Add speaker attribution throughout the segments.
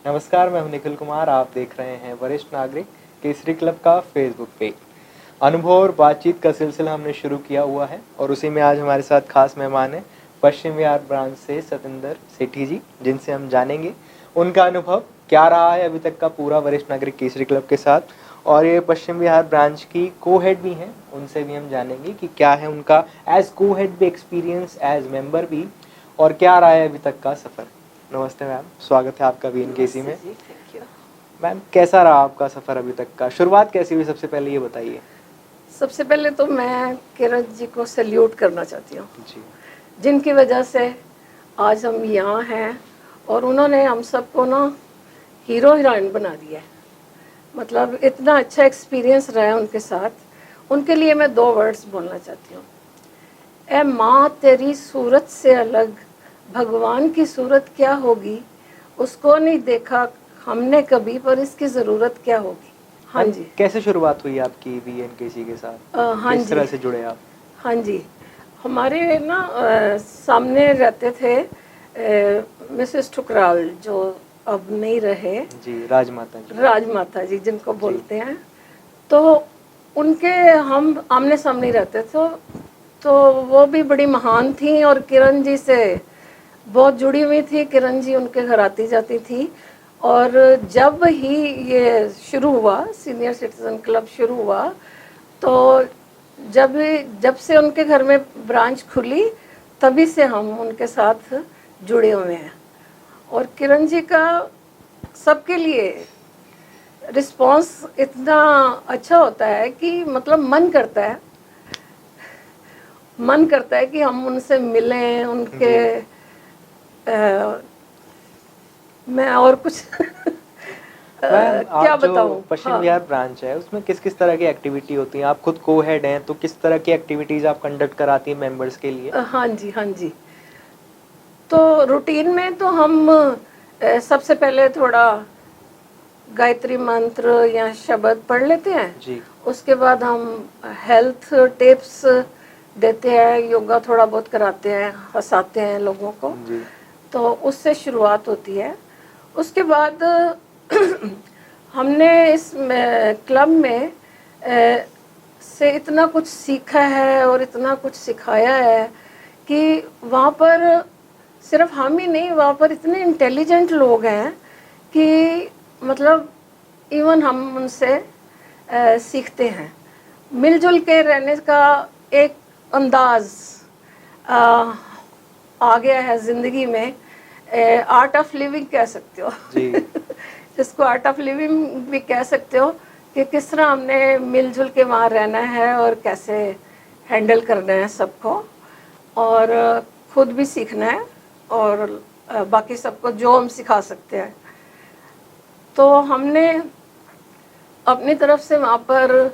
Speaker 1: नमस्कार, मैं हूं निखिल कुमार। आप देख रहे हैं वरिष्ठ नागरिक केसरी क्लब का फेसबुक पेज। अनुभव और बातचीत का सिलसिला हमने शुरू किया हुआ है और उसी में आज हमारे साथ खास मेहमान हैं पश्चिम विहार ब्रांच से सतेंद्र सेठी जी, जिनसे हम जानेंगे उनका अनुभव क्या रहा है अभी तक का पूरा वरिष्ठ नागरिक केसरी क्लब के साथ। और ये पश्चिम विहार ब्रांच की को हेड भी हैं, उनसे भी हम जानेंगे कि क्या है उनका एज को हेड भी एक्सपीरियंस, एज मेंबर भी, और क्या रहा है अभी तक का सफ़र। नमस्ते मैम, स्वागत है आपका VNKC में।
Speaker 2: Thank you.
Speaker 1: मैम, कैसा रहा आपका सफ़र अभी तक का? शुरुआत कैसी हुई, सबसे पहले ये बताइए।
Speaker 2: सबसे पहले तो मैं किरण जी को सैल्यूट करना चाहती हूँ,
Speaker 1: जी
Speaker 2: जिनकी वजह से आज हम यहाँ हैं और उन्होंने हम सबको ना हीरो हीरोइन बना दिया है। मतलब इतना अच्छा एक्सपीरियंस रहा है उनके साथ। उनके लिए मैं 2 वर्ड्स बोलना चाहती हूँ। ए माँ तेरी सूरत से अलग भगवान की सूरत क्या होगी, उसको नहीं देखा हमने कभी, पर इसकी ज़रूरत क्या होगी। हाँ
Speaker 1: मैम,
Speaker 2: जी।
Speaker 1: कैसे शुरुआत हुई आपकी VNKC के साथ?
Speaker 2: हाँ
Speaker 1: किस
Speaker 2: जी।
Speaker 1: तरह से जुड़े आप?
Speaker 2: हाँ जी। हमारे ना सामने रहते थे मिसेस ठुकराल, जो अब नहीं रहे,
Speaker 1: जी, राजमाता जी।
Speaker 2: राजमाता जी जिनको
Speaker 1: जी
Speaker 2: बोलते हैं। तो उनके हम आमने सामने रहते थे। तो वो भी बड़ी महान थी और किरण जी से बहुत जुड़ी हुई थी। किरण जी उनके घर आती जाती थी। और जब ही ये शुरू हुआ, सीनियर सिटीजन क्लब शुरू हुआ, तो जब जब से उनके घर में ब्रांच खुली, तभी से हम उनके साथ जुड़े हुए हैं। और किरण जी का सबके लिए रिस्पांस इतना अच्छा होता है कि मतलब मन करता है कि हम उनसे मिलें। उनके
Speaker 1: जी।
Speaker 2: मैं और कुछ
Speaker 1: मैम,
Speaker 2: क्या
Speaker 1: आप जो
Speaker 2: बताऊं।
Speaker 1: पश्चिम
Speaker 2: हाँ।
Speaker 1: विहार ब्रांच है उसमें किस किस तरह की एक्टिविटी होती है? आप खुद को हेड हैं, तो किस तरह की एक्टिविटीज़ आप कंडक्ट कराती हैं मेंबर्स के लिए?
Speaker 2: हाँ जी, हाँ जी। तो रूटीन में तो हम सबसे पहले थोड़ा गायत्री मंत्र या शब्द पढ़ लेते हैं।
Speaker 1: जी
Speaker 2: उसके बाद हम हेल्थ टिप्स देते हैं, योगा थोड़ा बहुत कराते हैं, हंसाते हैं लोगों को।
Speaker 1: जी।
Speaker 2: तो उससे शुरुआत होती है। उसके बाद हमने इस क्लब में से इतना कुछ सीखा है और इतना कुछ सिखाया है कि वहाँ पर सिर्फ हम ही नहीं, वहाँ पर इतने इंटेलिजेंट लोग हैं कि मतलब इवन हम उनसे सीखते हैं। मिलजुल के रहने का एक अंदाज आ, आ गया है ज़िंदगी में। आर्ट ऑफ लिविंग कह सकते हो।
Speaker 1: जी
Speaker 2: जिसको आर्ट ऑफ लिविंग भी कह सकते हो, कि किस तरह हमने मिलजुल के वहाँ रहना है और कैसे हैंडल करना है सबको, और खुद भी सीखना है, और बाकी सबको जो हम सिखा सकते हैं। तो हमने अपनी तरफ से वहाँ पर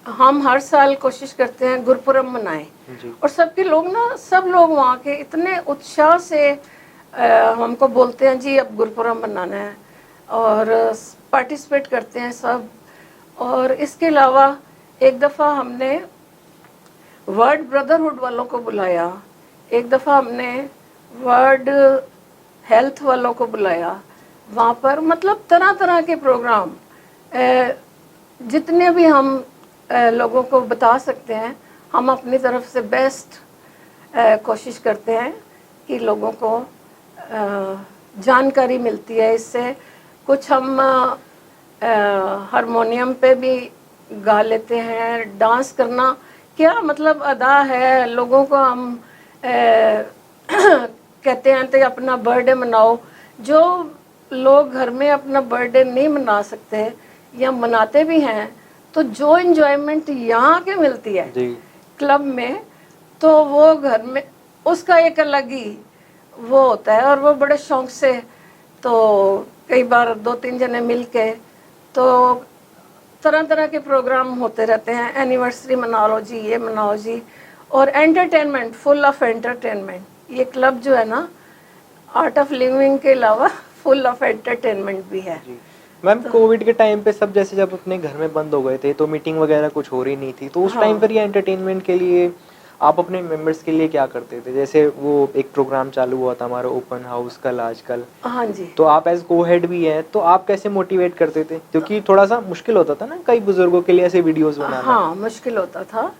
Speaker 2: हम हर साल कोशिश करते हैं गुरुपुरब मनाएं।
Speaker 1: जी।
Speaker 2: और सब लोग वहाँ के इतने उत्साह से हमको बोलते हैं जी अब गुरुपुरब मनाना है, और पार्टिसिपेट करते हैं सब। और इसके अलावा एक दफ़ा हमने वर्ल्ड ब्रदरहुड वालों को बुलाया, एक दफ़ा हमने वर्ल्ड हेल्थ वालों को बुलाया। वहाँ पर मतलब तरह तरह के प्रोग्राम, जितने भी हम लोगों को बता सकते हैं, हम अपनी तरफ से बेस्ट कोशिश करते हैं कि लोगों को जानकारी मिलती है इससे। कुछ हम हारमोनियम पे भी गा लेते हैं। डांस करना क्या मतलब अदा है, लोगों को हम कहते हैं तो अपना बर्थडे मनाओ। जो लोग घर में अपना बर्थडे नहीं मना सकते या मनाते भी हैं, तो जो इन्जॉयमेंट यहाँ के मिलती है
Speaker 1: जी।
Speaker 2: क्लब में, तो वो घर में उसका एक अलग ही वो होता है। और वो बड़े शौक से, तो कई बार 2-3 जने मिल के तो तरह तरह के प्रोग्राम होते रहते हैं। एनिवर्सरी मना लो जी, ये मनाओ जी। और एंटरटेनमेंट, फुल ऑफ एंटरटेनमेंट। ये क्लब जो है ना, आर्ट ऑफ लिविंग के अलावा फुल ऑफ एंटरटेनमेंट भी है।
Speaker 1: जी। मैम,
Speaker 2: तो
Speaker 1: कोविड के टाइम पे सब जब अपने घर में बंद हो गए थे तो मीटिंग वगैरह कुछ हो रही नहीं थी, तो उस टाइम
Speaker 2: हाँ।
Speaker 1: पर ये एंटरटेनमेंट के लिए आप अपने मेंबर्स के लिए क्या करते थे? जैसे वो एक प्रोग्राम चालू हुआ था हमारा ओपन हाउस कल आजकल,
Speaker 2: हाँ जी।
Speaker 1: तो आप एज़ को-हेड भी हैं, तो आप कैसे मोटिवेट करते थे? क्योंकि थोड़ा-सा मुश्किल होता था ना कई बुज़ुर्गों के लिए ऐसे वीडियोज़ बनाना।
Speaker 2: हाँ, मुश्किल होता था।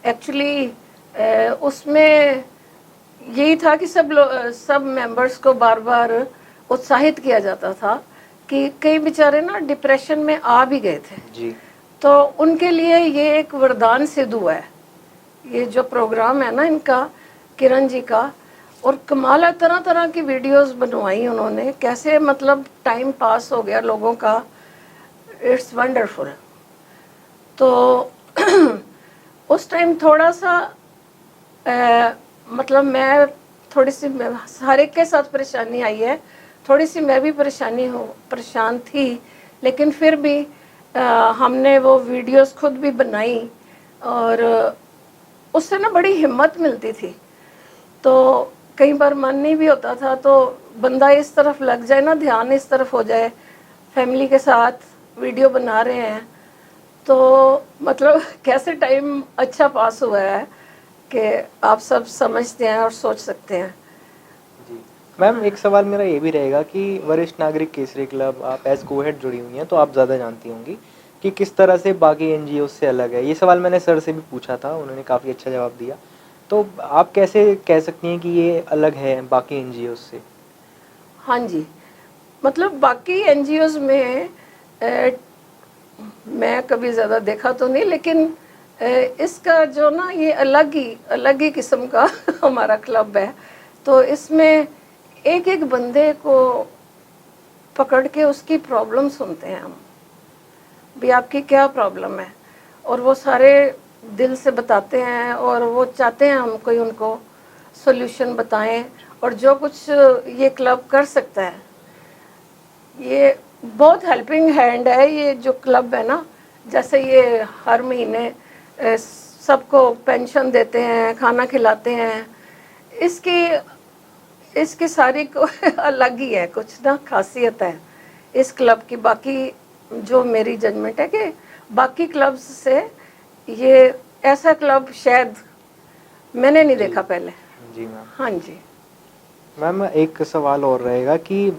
Speaker 2: एक्चुअली उसमें यही था कि सब मेंबर्स को बार-बार उत्साहित किया जाता था कि कई बेचारे ना डिप्रेशन में आ भी गए थे।
Speaker 1: जी,
Speaker 2: तो उनके लिए ये एक वरदान सिद्ध हुआ है। ये जो प्रोग्राम है ना इनका, किरण जी का, और कमाल है, तरह-तरह की वीडियोस बनवाई उन्होंने, कैसे मतलब टाइम पास हो गया लोगों का। It's wonderful. तो उस टाइम थोड़ा-सा मतलब मैं थोड़ी-सी हर एक के साथ परेशानी आई है। थोड़ी-सी मैं भी परेशान थी, लेकिन फिर भी हमने वो वीडियोस खुद भी बनाई और उससे ना बड़ी हिम्मत मिलती थी। तो कई बार मन नहीं भी होता था, तो बंदा इस तरफ लग जाए ना, ध्यान इस तरफ हो जाए, फैमिली के साथ वीडियो बना रहे हैं, तो मतलब कैसे टाइम अच्छा पास हुआ है कि आप सब समझते हैं और सोच सकते हैं।
Speaker 1: जी। मैम एक सवाल मेरा ये भी रहेगा कि वरिष्ठ नागरिक केसरी क्लब आप एज़ को-हेड जुड़ी हुई हैं, तो आप ज़्यादा जानती होंगी कि किस तरह से बाकी एनजीओ से अलग है। ये सवाल मैंने सर से भी पूछा था, उन्होंने काफ़ी अच्छा जवाब दिया। तो आप कैसे कह सकती हैं कि ये अलग है बाकी एनजीओ से?
Speaker 2: हाँ जी, मतलब बाकी एनजीओज़ में मैं कभी ज़्यादा देखा तो नहीं, लेकिन इसका जो ना ये अलग ही किस्म का हमारा क्लब है। तो इसमें एक-एक बंदे को पकड़ के उसकी प्रॉब्लम सुनते हैं हम। भी आपकी क्या प्रॉब्लम है? और वो सारे दिल से बताते हैं और वो चाहते हैं हम कोई उनको सॉल्यूशन बताएं, और जो कुछ ये क्लब कर सकता है, ये बहुत हेल्पिंग हैंड है ये जो क्लब है ना। जैसे ये हर महीने सबको पेंशन देते हैं, खाना खिलाते हैं, इसकी इसकी सारी को अलग ही है, कुछ ना खासियत है इस क्लब की। बाकी जो मेरी जजमेंट है कि बाकी क्लब्स से ये ऐसा क्लब शायद मैंने नहीं
Speaker 1: जी।
Speaker 2: देखा पहले।
Speaker 1: जी मैम।
Speaker 2: हाँ जी।
Speaker 1: मैम एक सवाल और रहेगा कि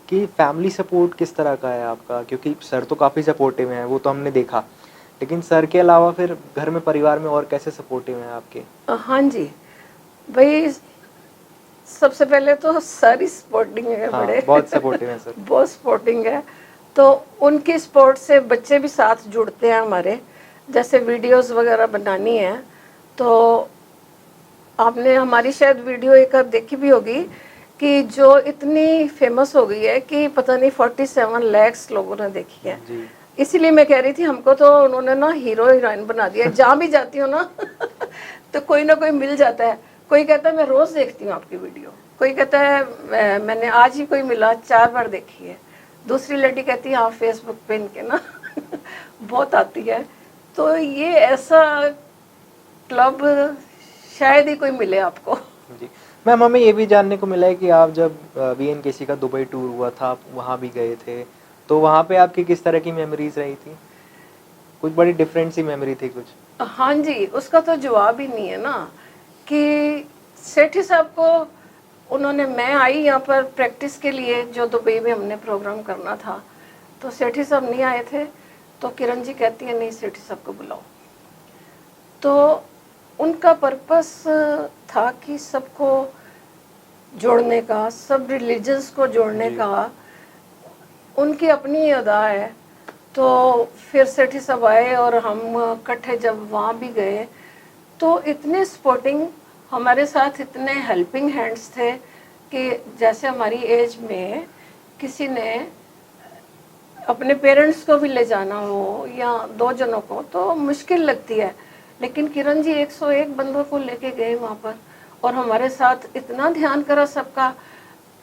Speaker 1: फैमिली सपोर्ट किस तरह का है आपका? क्योंकि सर तो काफ़ी सपोर्टिव हैं, वो तो हमने देखा। लेकिन सर के अलावा फिर घर में परिवार में और कैसे सपोर्टिव हैं आपके?
Speaker 2: हाँ जी, भाई सबसे पहले तो सारी सपोर्टिंग है
Speaker 1: हाँ,
Speaker 2: बड़े
Speaker 1: बहुत सपोर्टिव हैं सर।
Speaker 2: बहुत सपोर्टिंग है। तो उनकी सपोर्ट से बच्चे भी साथ जुड़ते हैं हमारे। जैसे वीडियोस वगैरह बनानी है, तो आपने हमारी शायद वीडियो एक आध देखी भी होगी कि जो इतनी फेमस हो गई है कि पता नहीं 47 लाख लोगों ने देखी है।
Speaker 1: जी।
Speaker 2: इसीलिए मैं कह रही थी, हमको तो उन्होंने ना हीरो हीरोइन बना दिया। जहाँ भी जाती हूँ ना तो कोई ना कोई मिल जाता है। कोई कहता है मैं रोज देखती हूँ आपकी वीडियो, कोई कहता है मैंने आज ही कोई मिला 4 बार देखी है, दूसरी लड़की कहती है हाँ फेसबुक पे इनके ना बहुत आती है। तो ये ऐसा क्लब शायद ही कोई मिले आपको।
Speaker 1: जी। मैम हमें ये भी जानने को मिला है कि आप जब वीएनकेसी का दुबई टूर हुआ था, आप वहाँ भी गए थे। तो वहाँ पे आपकी किस तरह की मेमोरीज़ रही थी? कुछ बड़ी डिफरेंट सी मेमोरी थी कुछ?
Speaker 2: हाँ जी, उसका तो जवाब ही नहीं है ना कि सेठी साहब को उन्होंने, मैं आई यहाँ पर प्रैक्टिस के लिए, जो दुबई में हमने प्रोग्राम करना था, तो सेठी साहब नहीं आए थे। तो किरण जी कहती है नहीं सेठी साहब को बुलाओ। तो उनका पर्पस था कि सबको जोड़ने का, सब रिलीजन्स को जोड़ने
Speaker 1: जी।
Speaker 2: का, उनकी अपनी अदा है। तो फिर सेठी साहब आए और हम इकट्ठे जब वहाँ भी गए, तो इतने सपोर्टिंग हमारे साथ, इतने हेल्पिंग हैंड्स थे कि जैसे हमारी एज में किसी ने अपने पेरेंट्स को भी ले जाना हो या 2 जनों को तो मुश्किल लगती है, लेकिन किरण जी 101 बंदों को लेके गए वहाँ पर और हमारे साथ इतना ध्यान करा सबका।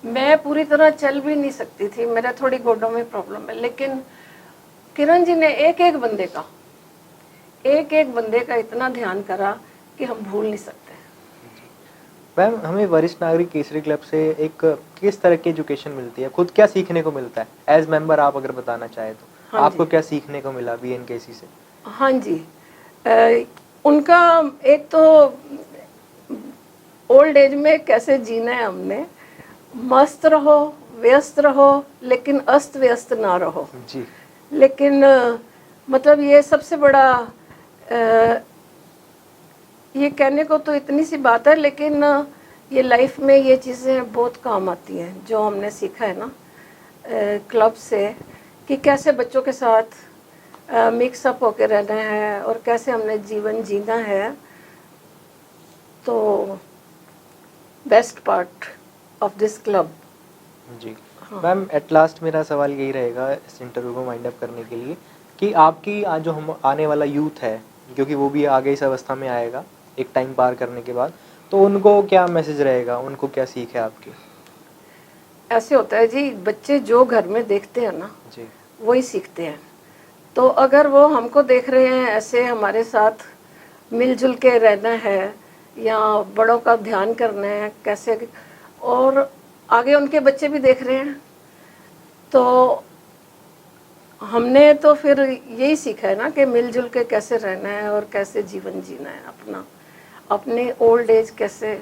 Speaker 2: मैं पूरी तरह चल भी नहीं सकती थी, मेरे थोड़ी गोडों में प्रॉब्लम है, लेकिन किरण जी ने एक एक बंदे का इतना ध्यान करा कि हम भूल नहीं सकते।
Speaker 1: मैम हमें वरिष्ठ नागरिक केसरी क्लब से एक किस तरह की एजुकेशन मिलती है? खुद क्या सीखने को मिलता है? एज़ मेंबर आप अगर बताना चाहें तो।
Speaker 2: हाँ
Speaker 1: आपको
Speaker 2: जी।
Speaker 1: क्या सीखने को मिला वीएनकेसी से?
Speaker 2: हाँ जी, अ, उनका एक तो ओल्ड एज में कैसे जीना है हमने, मस्त रहो, व्यस्त रहो, लेकिन अस्त व्यस्त ना रहो।
Speaker 1: जी।
Speaker 2: लेकिन मतलब ये सबसे बड़ा ये कहने को तो इतनी सी बात है, लेकिन ये लाइफ में ये चीज़ें बहुत काम आती हैं जो हमने सीखा है ना क्लब से, कि कैसे बच्चों के साथ मिक्सअप होकर रहना है और कैसे हमने जीवन जीना है। तो best part of this club.
Speaker 1: जी
Speaker 2: हाँ।
Speaker 1: मैम, एट लास्ट मेरा सवाल यही रहेगा इस इंटरव्यू को वाइंड अप करने के लिए, कि आपकी आज जो हम आने वाला यूथ है, क्योंकि वो भी आगे इस अवस्था में आएगा एक टाइम पार करने के बाद, तो उनको क्या मैसेज रहेगा, उनको क्या सीख है आपकी?
Speaker 2: ऐसे होता है जी, बच्चे जो घर में देखते हैं ना
Speaker 1: जी।
Speaker 2: वही सीखते हैं। तो अगर वो हमको देख रहे हैं ऐसे हमारे साथ मिलजुल के रहना है या बड़ों का ध्यान करना है कैसे, और आगे उनके बच्चे भी देख रहे हैं, तो हमने तो फिर यही सीखा है ना कि मिलजुल के कैसे रहना है और कैसे जीवन जीना है अपना, अपने ओल्ड एज कैसे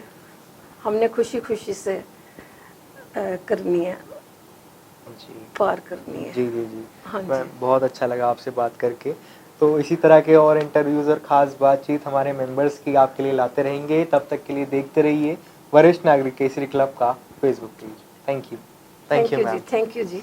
Speaker 2: हमने खुशी खुशी से करनी है,
Speaker 1: जी
Speaker 2: पार करनी है।
Speaker 1: जी जी जी
Speaker 2: हाँ जी।
Speaker 1: मैम, बहुत अच्छा लगा आपसे बात करके। तो इसी तरह के और इंटरव्यूज़ और ख़ास बातचीत हमारे मेंबर्स की आपके लिए लाते रहेंगे। तब तक के लिए देखते रहिए वरिष्ठ नागरिक केसरी क्लब का Facebook page. Thank you
Speaker 2: thank you जी,
Speaker 1: मैम।
Speaker 2: Thank you ji.